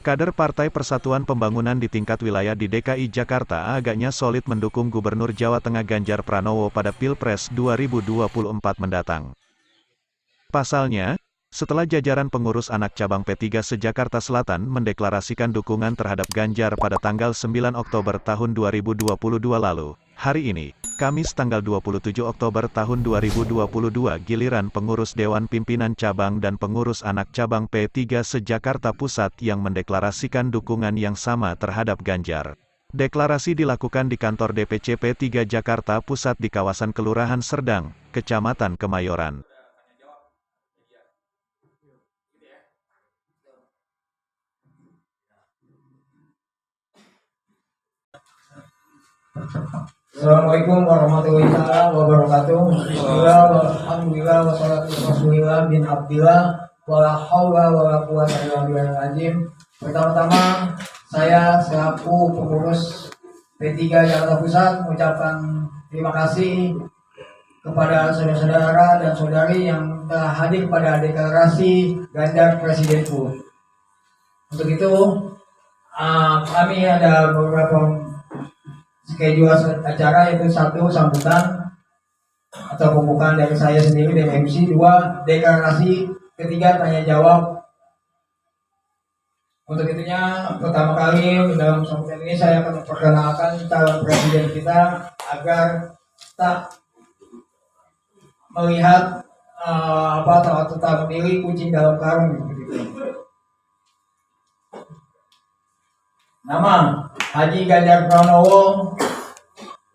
Kader Partai Persatuan Pembangunan di tingkat wilayah di DKI Jakarta agaknya solid mendukung Gubernur Jawa Tengah Ganjar Pranowo pada Pilpres 2024 mendatang. Pasalnya, setelah jajaran pengurus anak cabang P3 se-Jakarta Selatan mendeklarasikan dukungan terhadap Ganjar pada tanggal 9 Oktober tahun 2022 lalu, hari ini, Kamis tanggal 27 Oktober tahun 2022 giliran pengurus Dewan Pimpinan Cabang dan pengurus anak cabang P3 se-Jakarta Pusat yang mendeklarasikan dukungan yang sama terhadap Ganjar. Deklarasi dilakukan di kantor DPC P3 Jakarta Pusat di kawasan Kelurahan Serdang, Kecamatan Kemayoran. Assalamualaikum warahmatullahi wabarakatuh. Bismillah, alhamdulillah, wassalatu rasulillah bin abdillah, wala hawla wala quwwata illa billahil azim. Pertama-tama, saya selaku pengurus P3 Jakarta Pusat mengucapkan terima kasih kepada saudara-saudara dan saudari yang telah hadir pada deklarasi Ganjar Presidenku. Untuk itu, kami ada beberapa schedule acara, yaitu 1. Sambutan atau pembukaan dari saya sendiri dari MC. 2. Deklarasi. 3. Tanya jawab. Untuk itunya, pertama kali dalam sambutan ini saya akan memperkenalkan calon presiden kita agar tak melihat atau tak memilih kucing dalam karung gitu. Nama: Haji Ganjar Pranowo,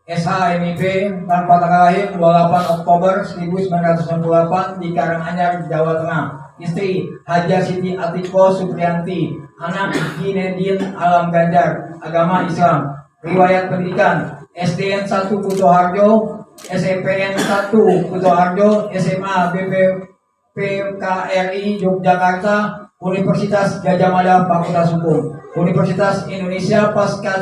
SH MIP, tanpa tanggal lahir 28 Oktober 1998 di Karanganyar, Jawa Tengah. Istri: Haja Siti Atiko Supriyanti. Anak: Ginedin Alam Ganjar. Agama Islam. Riwayat pendidikan: SDN 1 Kutoharjo, SMPN 1 Kutoharjo, SMA BPPKRI Yogyakarta, Universitas Gadjah Mada Fakultas Hukum, Universitas Indonesia Pasca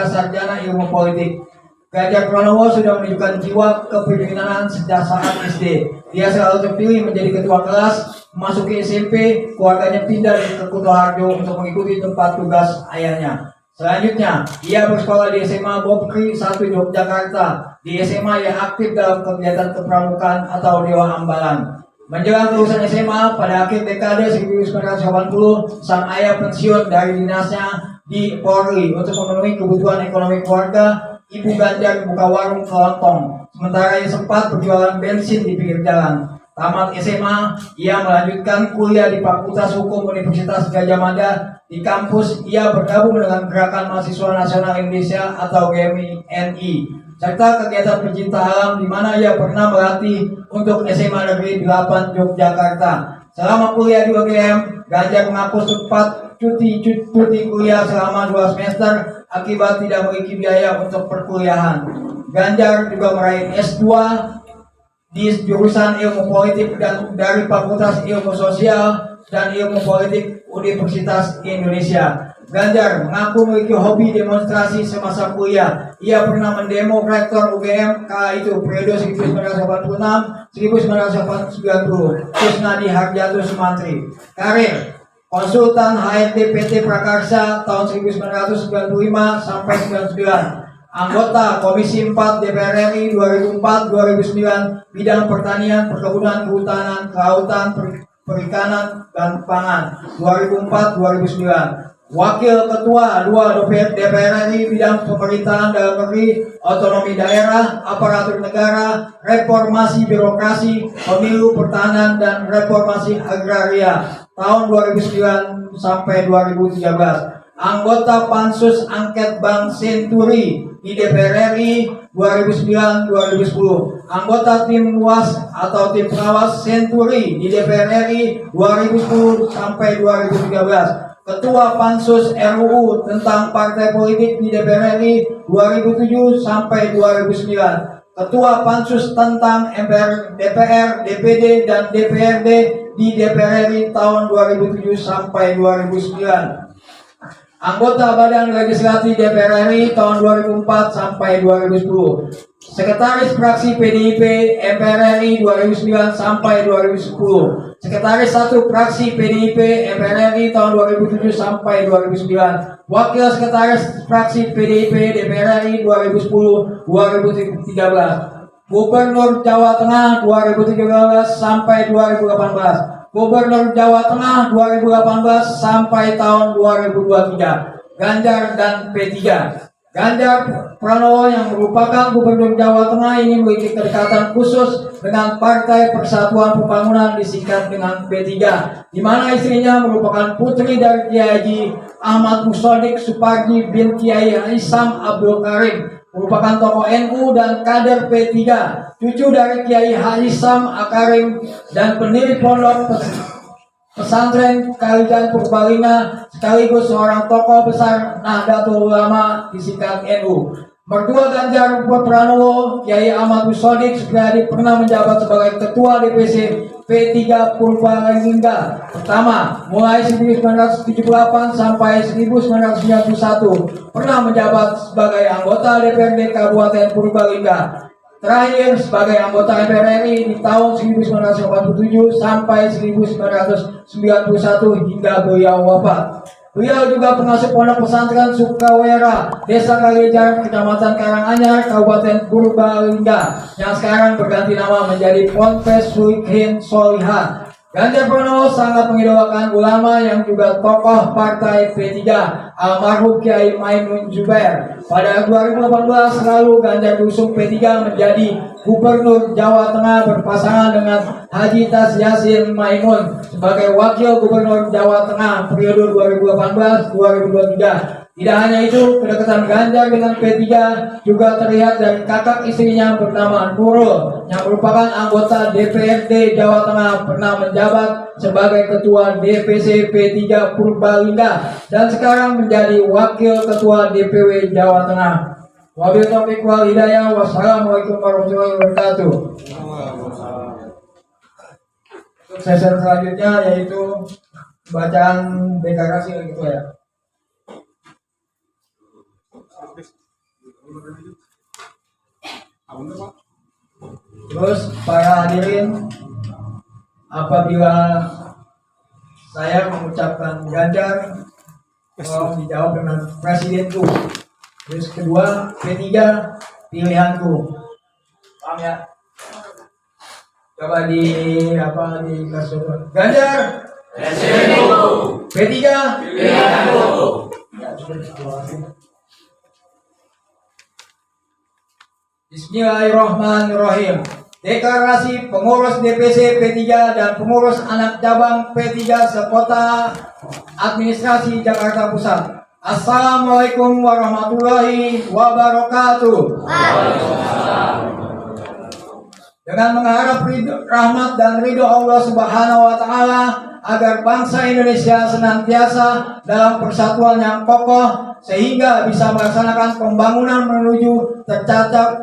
Sarjana Ilmu Politik. Ganjar Pranowo sudah menunjukkan jiwa kepemimpinan sejak saat SD. Dia selalu terpilih menjadi ketua kelas. Memasuki SMP, keluarganya pindah ke Kutoharjo untuk mengikuti tempat tugas ayahnya. Selanjutnya, ia bersekolah di SMA Bobkri 1 Yogyakarta. Di SMA ia aktif dalam kegiatan kepramukaan atau Dewa Ambalan. Menjelang lulusan SMA pada akhir dekade 1980, sang ayah pensiun dari dinasnya di Polri untuk memenuhi kebutuhan ekonomi keluarga. Ibu Ganjar buka warung kelontong, sementara ia sempat berjualan bensin di pinggir jalan. Tamat SMA, ia melanjutkan kuliah di Fakultas Hukum Universitas Gadjah Mada. Di kampus, ia bergabung dengan Gerakan Mahasiswa Nasional Indonesia atau GMINI, serta kegiatan pencinta alam di mana ia pernah melatih untuk SMA Negeri 8 Yogyakarta. Selama kuliah di UGM, Ganjar mengaku sempat cuti kuliah selama 2 semester akibat tidak memiliki biaya untuk perkuliahan. Ganjar juga meraih S2 di jurusan Ilmu Politik dan dari Fakultas Ilmu Sosial dan Ilmu Politik Universitas Indonesia. Ganjar mengaku memiliki hobi demonstrasi semasa kuliah. Ia pernah mendemo rektor UGM kala itu periode 1986-1990, Kusnadi Harjatun Sumantri. Karir: konsultan HRD PT Prakarsa tahun 1995 sampai 99. Anggota Komisi 4 DPR RI 2004-2009, bidang pertanian, perkebunan, kehutanan, kelautan, perikanan, dan pangan 2004-2009. Wakil Ketua 2 DPR RI bidang pemerintahan dalam negeri, otonomi daerah, aparatur negara, reformasi birokrasi, pemilu, pertahanan, dan reformasi agraria tahun 2009 sampai 2013. Anggota Pansus Angket Bank Senturi di DPR RI 2009-2010. Anggota Tim UAS atau Tim Pengawas Senturi di DPR RI 2010 sampai 2013. Ketua Pansus RUU tentang partai politik di DPR RI 2007 sampai 2009. Ketua Pansus tentang MPR, DPR, DPD, dan DPRD di DPR RI tahun 2007 sampai 2009. Anggota Badan Legislasi DPR RI tahun 2004 sampai 2010. Sekretaris Fraksi PDIP MPR RI 2009 sampai 2010. Sekretaris 1 Fraksi PDIP MPR RI tahun 2007 sampai 2009. Wakil Sekretaris Fraksi PDIP DPR RI 2010-2013. Gubernur Jawa Tengah 2013 sampai 2018. Gubernur Jawa Tengah 2018 sampai tahun 2023. Ganjar dan P3. Ganjar Pranowo yang merupakan Gubernur Jawa Tengah ini memiliki kedekatan khusus dengan Partai Persatuan Pembangunan disingkat dengan P3, di mana istrinya merupakan putri dari Kiai Haji Ahmad Musodik Supardi bin Kiai Haisam Abdul Karim, merupakan tokoh NU dan kader P3, cucu dari Kiai Haisam Akarim dan pendiri pondok pesantren Kalijan Purbalingga, sekaligus seorang tokoh besar Nahdlatul Ulama disingkat NU. Mertua Ganjar Pranowo, Kiai Ahmad Musodik Supriyadi, pernah menjabat sebagai Ketua DPC P3 Purbalingga pertama mulai 1978 sampai 1991, pernah menjabat sebagai anggota DPRD Kabupaten Purbalingga. Terakhir sebagai anggota MPR RI di tahun 1987 sampai 1991 hingga beliau wafat. Beliau juga pengasuh pondok pesantren Sukawera, Desa Kalijar, Kecamatan Karanganyar, Kabupaten Purbalingga, yang sekarang berganti nama menjadi Ponpes Sulaiman Solihah. Ganjar Pranowo sangat mengidolakan ulama yang juga tokoh Partai P3, almarhum Kiai Maimun Zubair. Pada 2018 lalu Ganjar diusung P3 menjadi Gubernur Jawa Tengah berpasangan dengan Haji Tas Yasin Maimun sebagai Wakil Gubernur Jawa Tengah periode 2018-2023. Tidak hanya itu, kedekatan Ganjar dengan P3 juga terlihat dari kakak istrinya bernama Nurul, yang merupakan anggota DPRD Jawa Tengah, pernah menjabat sebagai Ketua DPC P3 Purbalingga dan sekarang menjadi Wakil Ketua DPW Jawa Tengah. Wabillahi taufiq wal hidayah. Wassalamualaikum warahmatullahi wabarakatuh. Sesi selanjutnya yaitu bacaan deklarasi gitu ya. Terus para hadirin, apabila saya mengucapkan Ganjar, tolong dijawab dengan presidenku. Terus kedua, P3 pilihanku. Paham ya? Coba di kasih Ganjar presidenku. P3 pilihanku. Ya, Bismillahirrahmanirrahim. Deklarasi pengurus DPC P3 dan pengurus anak cabang P3 sekota administrasi Jakarta Pusat. Assalamualaikum warahmatullahi wabarakatuh. Dengan mengharap rahmat dan ridho Allah Subhanahu wa Ta'ala agar bangsa Indonesia senantiasa dalam persatuan yang kokoh sehingga bisa melaksanakan pembangunan menuju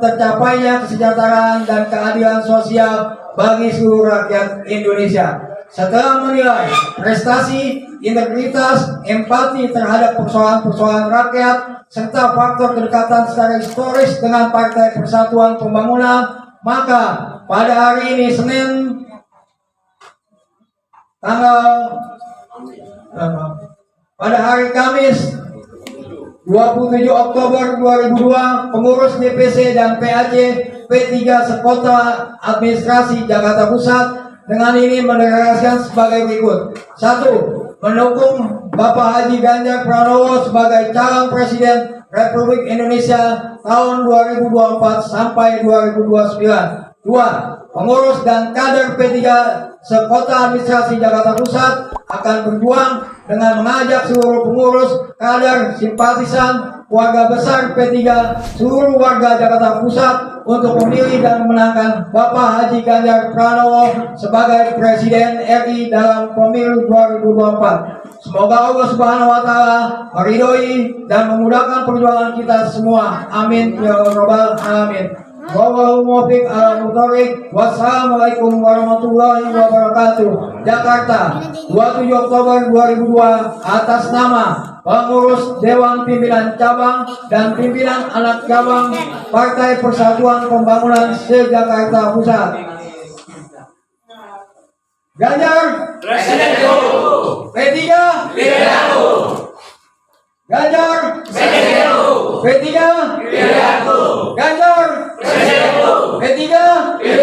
tercapainya kesejahteraan dan keadilan sosial bagi seluruh rakyat Indonesia. Setelah menilai prestasi, integritas, empati terhadap persoalan-persoalan rakyat, serta faktor kedekatan secara historis dengan Partai Persatuan Pembangunan, maka pada hari ini Senin pada hari Kamis 27 Oktober 2002, pengurus DPC dan PAC P3 sekota administrasi Jakarta Pusat dengan ini mendeklarasikan sebagai berikut. 1. Mendukung Bapak Haji Ganjar Pranowo sebagai calon presiden Republik Indonesia tahun 2024 sampai 2029. 2. Pengurus dan kader P3 sekota administrasi Jakarta Pusat akan berjuang dengan mengajak seluruh pengurus, kader, simpatisan, warga besar P3, seluruh warga Jakarta Pusat untuk memilih dan memenangkan Bapak Haji Ganjar Pranowo sebagai Presiden RI dalam pemilu 2024. Semoga Allah Subhanahu wa Ta'ala meridhoi dan memudahkan perjuangan kita semua. Amin ya rabbal alamin. Wallahu muwaffiq ala muthoriq. Wassalamualaikum warahmatullahi wabarakatuh. Jakarta, 27 Oktober 2002, atas nama pengurus Dewan Pimpinan Cabang dan Pimpinan Anak Cabang Partai Persatuan Pembangunan se-Jakarta Pusat. Ganjar Presiden dulu. P3 Pilih aku. Ganjar Presiden dulu. P3 Pilih aku. Ganjar Presiden dulu. P3 Pilih